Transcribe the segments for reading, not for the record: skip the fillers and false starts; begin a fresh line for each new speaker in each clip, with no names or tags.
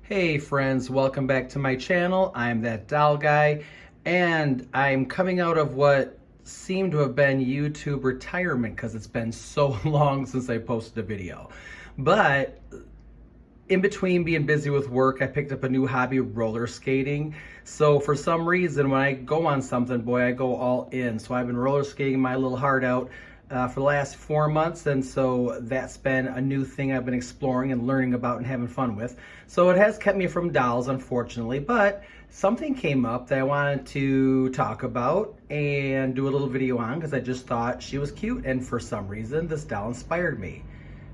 Hey friends, welcome back to my channel. I'm that doll guy, and I'm coming out of what seemed to have been YouTube retirement because it's been so long since I posted a video. But in between being busy with work, I picked up a new hobby, roller skating. So for some reason, when I go on something, boy, I go all in. So I've been roller skating my little heart out for the last 4 months, and so that's been a new thing I've been exploring and learning about and having fun with. So it has kept me from dolls, unfortunately, but something came up that I wanted to talk about and do a little video on because I just thought she was cute, and for some reason, this doll inspired me.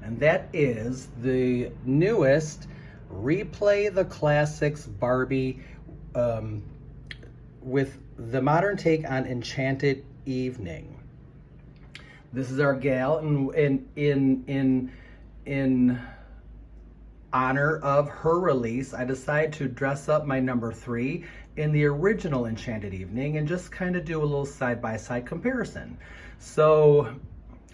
And that is the newest Replay the Classics Barbie with the modern take on Enchanted Evening. This is our gal, and in honor of her release, I decided to dress up my number 3 in the original Enchanted Evening and just kind of do a little side-by-side comparison. So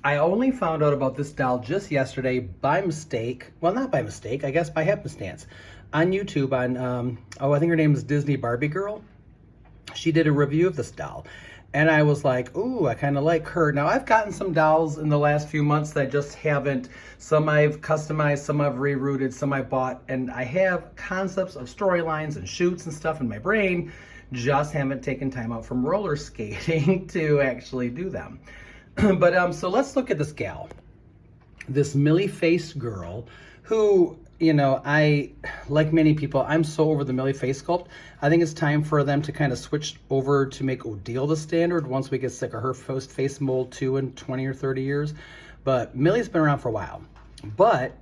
I only found out about this doll just yesterday by mistake. Well, not by mistake, I guess by happenstance. On YouTube, on, I think her name is Disney Barbie Girl. She did a review of this doll. And I was like, ooh, I kind of like her. Now, I've gotten some dolls in the last few months that I just haven't. Some I've customized, some I've rerouted, some I bought. And I have concepts of storylines and shoots and stuff in my brain. Just haven't taken time out from roller skating to actually do them. But so let's look at this gal. This Millie-faced girl who, you know, like many people, I'm so over the Millie face sculpt. I think it's time for them to kind of switch over to make Odile the standard once we get sick of her face mold too in 20 or 30 years. But Millie's been around for a while. But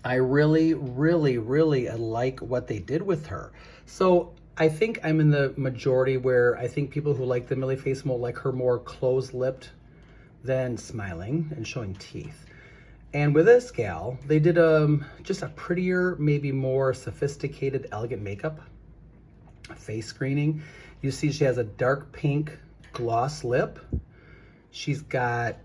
I really like what they did with her. So I think I'm in the majority where I think people who like the Millie face mold like her more closed-lipped than smiling and showing teeth. And with this gal, they did just a prettier, maybe more sophisticated, elegant makeup, face screening. You see she has a dark pink gloss lip. She's got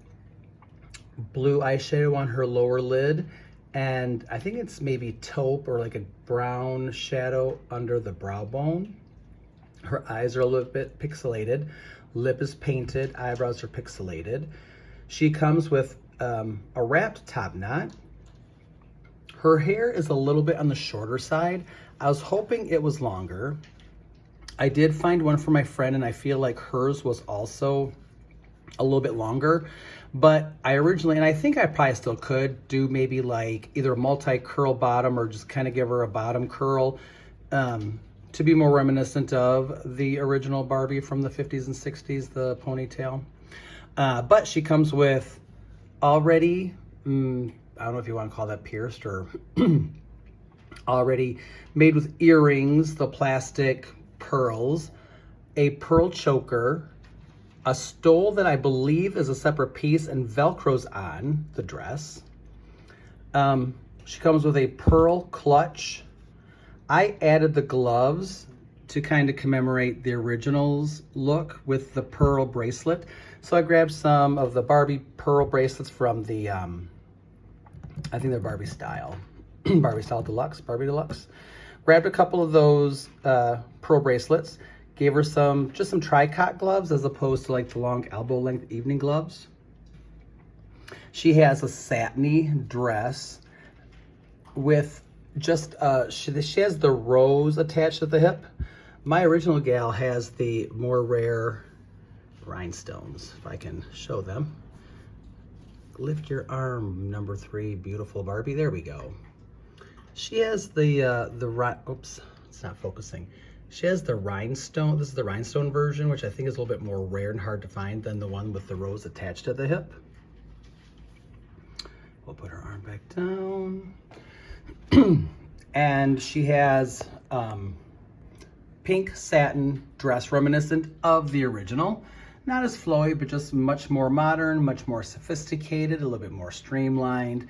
blue eyeshadow on her lower lid, and I think it's maybe taupe or like a brown shadow under the brow bone. Her eyes are a little bit pixelated. Lip is painted, eyebrows are pixelated. She comes with a wrapped top knot. Her hair is a little bit on the shorter side. I was hoping it was longer. I did find one for my friend, and I feel like hers was also a little bit longer. But I originally, and I think I probably still could, do maybe like either a multi-curl bottom or just kind of give her a bottom curl to be more reminiscent of the original Barbie from the 50s and 60s, the ponytail. But she comes with already, I don't know if you want to call that pierced or already made with earrings, the plastic pearls, a pearl choker, a stole that I believe is a separate piece and Velcros on the dress. She comes with a pearl clutch. I added the gloves to kind of commemorate the original's look with the pearl bracelet. So I grabbed some of the Barbie pearl bracelets from the, I think they're Barbie Style. Barbie Style Deluxe, Barbie Deluxe. Grabbed a couple of those pearl bracelets. Gave her just some tricot gloves as opposed to like the long elbow length evening gloves. She has a satiny dress with just, she has the rose attached at the hip. My original gal has the more rare rhinestones, if I can show them. Lift your arm, number 3, beautiful Barbie. There we go. She has oops, it's not focusing. She has the rhinestone. This is the rhinestone version, which I think is a little bit more rare and hard to find than the one with the rose attached at the hip. We'll put her arm back down. And she has pink satin dress reminiscent of the original. Not as flowy, but just much more modern, much more sophisticated, a little bit more streamlined.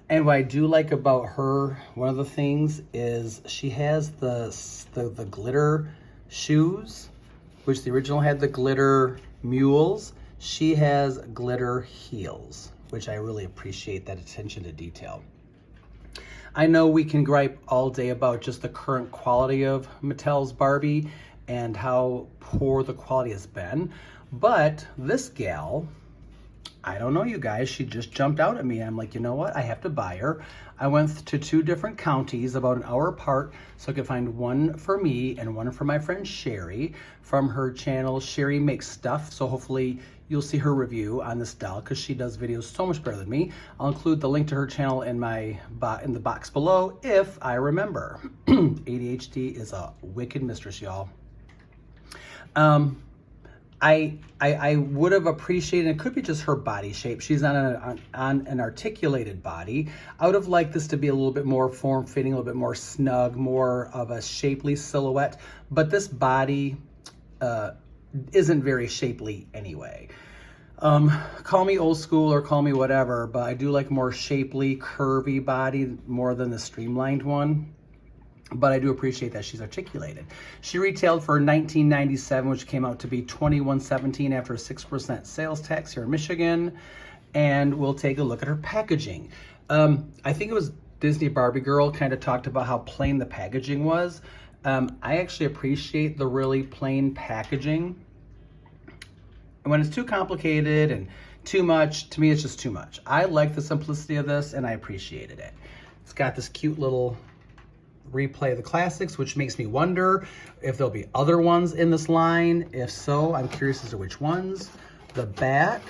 And what I do like about her, one of the things is she has the glitter shoes, which the original had the glitter mules. She has glitter heels, which I really appreciate that attention to detail. I know we can gripe all day about just the current quality of Mattel's Barbie and how poor the quality has been, but this gal, I don't know, you guys, she just jumped out at me. I'm like, you know what? I have to buy her. I went to 2 different counties about an hour apart so I could find one for me and one for my friend Sherry from her channel, Sherry Makes Stuff. So hopefully you'll see her review on this doll because she does videos so much better than me. I'll include the link to her channel in the box below if I remember. ADHD is a wicked mistress, y'all. I would have appreciated, it could be just her body shape. She's on an articulated body. I would have liked this to be a little bit more form-fitting, a little bit more snug, more of a shapely silhouette. But this body isn't very shapely anyway. Call me old school or call me whatever, but I do like more shapely, curvy body more than the streamlined one. But I do appreciate that she's articulated. She retailed for $19.97, which came out to be $21.17 after a 6% sales tax here in Michigan. And we'll take a look at her packaging. I think it was Disney Barbie Girl kind of talked about how plain the packaging was. I actually appreciate the really plain packaging. And when it's too complicated and too much, to me it's just too much. I like the simplicity of this and I appreciated it. It's got this cute little replay of the classics, which makes me wonder if there'll be other ones in this line. If so, I'm curious as to which ones. The back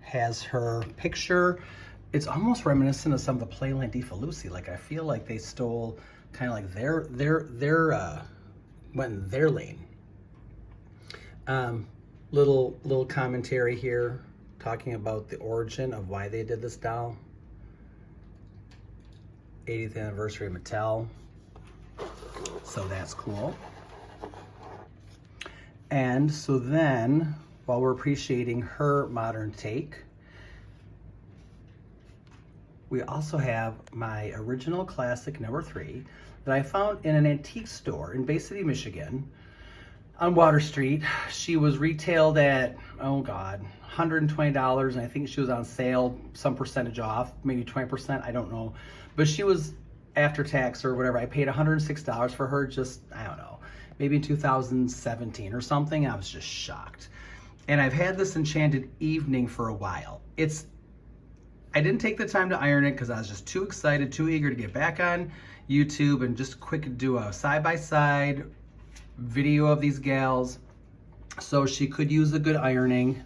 has her picture. It's almost reminiscent of some of the Playland Defalusi. Like I feel like they stole kind of like went in their lane. Little commentary here talking about the origin of why they did this doll. 80th anniversary of Mattel. So that's cool. And so then, while we're appreciating her modern take, we also have my original classic number 3 that I found in an antique store in Bay City, Michigan on Water Street. She was retailed at, oh God, $120, and I think she was on sale, some percentage off, maybe 20%, I don't know. But she was after tax or whatever. I paid $106 for her just, I don't know, maybe in 2017 or something. I was just shocked. And I've had this Enchanted evening for a while. I didn't take the time to iron it because I was just too excited, too eager to get back on YouTube and just quick do a side-by-side video of these gals. So she could use a good ironing,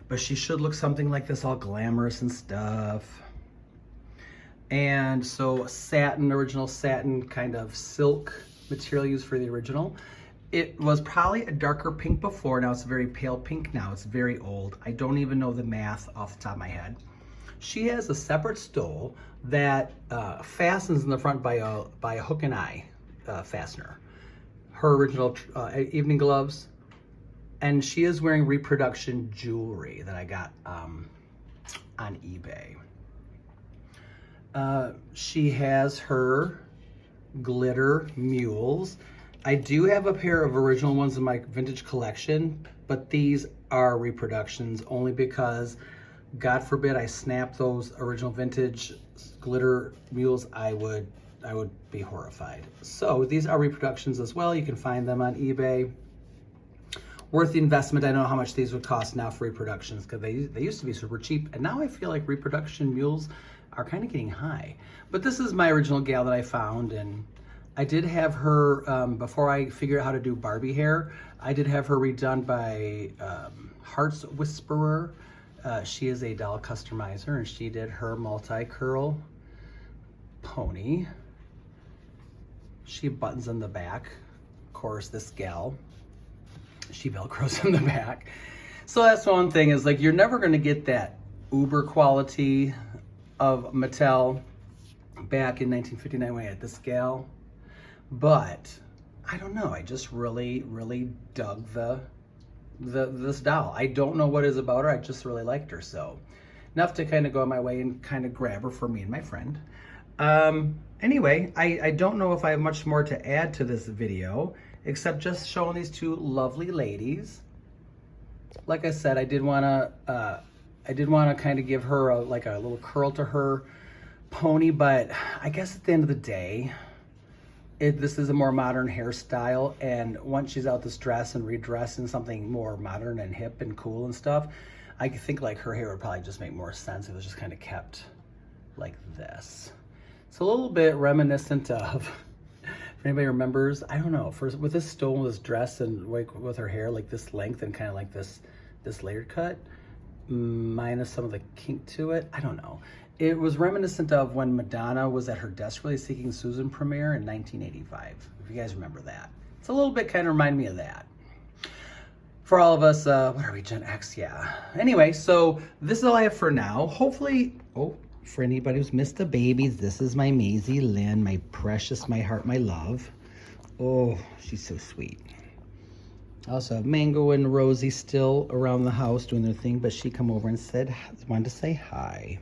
but she should look something like this, all glamorous and stuff. And so satin, original satin kind of silk material used for the original. It was probably a darker pink before. Now it's a very pale pink now. It's very old. I don't even know the math off the top of my head. She has a separate stole that fastens in the front by a hook and eye fastener. Her original evening gloves. And she is wearing reproduction jewelry that I got on eBay. She has her glitter mules. I do have a pair of original ones in my vintage collection, but these are reproductions only because, God forbid, I snap those original vintage glitter mules, I would be horrified. So these are reproductions as well. You can find them on eBay. Worth the investment. I don't know how much these would cost now for reproductions because they used to be super cheap, and now I feel like reproduction mules are kind of getting high. But this is my original gal that I found, and I did have her, before I figured out how to do Barbie hair, I did have her redone by Heart's Whisperer. She is a doll customizer, and she did her multi-curl pony. She buttons in the back. Of course, this gal, she Velcros in the back. So that's one thing, is like, you're never gonna get that uber quality of Mattel back in 1959 when I had this gal. But I don't know, I just really dug this doll. I don't know what it is about her, I just really liked her. So enough to kind of go on my way and kind of grab her for me and my friend. Anyway, I don't know if I have much more to add to this video except just showing these two lovely ladies. Like I said, I did want to kind of give her a little curl to her pony, but I guess at the end of the day, this is a more modern hairstyle, and once she's out this dress and redressed in something more modern and hip and cool and stuff, I think like her hair would probably just make more sense if it was just kind of kept like this. It's a little bit reminiscent of, if anybody remembers, I don't know, with this stone's dress and like with her hair like this length and kind of like this layered cut, minus some of the kink to it. I don't know. It was reminiscent of when Madonna was at her Desperately Seeking Susan premiere in 1985, if you guys remember that. It's a little bit kind of remind me of that. For all of us, what are we, Gen X? Yeah. Anyway, so this is all I have for now. Hopefully, for anybody who's missed the babies, this is my Maisie Lynn, my precious, my heart, my love. Oh, she's so sweet. I also have Mango and Rosie still around the house doing their thing, but she come over and wanted to say hi.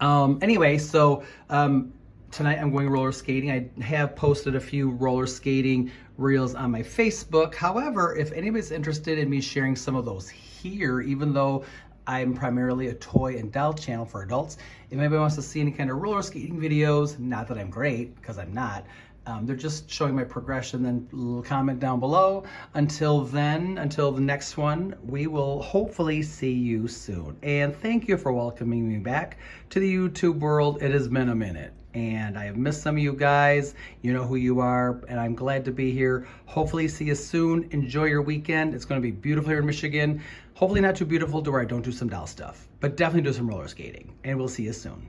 Anyway, so tonight I'm going roller skating. I have posted a few roller skating reels on my Facebook. However, if anybody's interested in me sharing some of those here, even though I'm primarily a toy and doll channel for adults, if anybody wants to see any kind of roller skating videos, not that I'm great, because I'm not, they're just showing my progression, then comment down below. Until then, until the next one, we will hopefully see you soon. And thank you for welcoming me back to the YouTube world. It has been a minute, and I have missed some of you guys. You know who you are, and I'm glad to be here. Hopefully see you soon. Enjoy your weekend. It's going to be beautiful here in Michigan. Hopefully not too beautiful to where I don't do some doll stuff, but definitely do some roller skating, and we'll see you soon.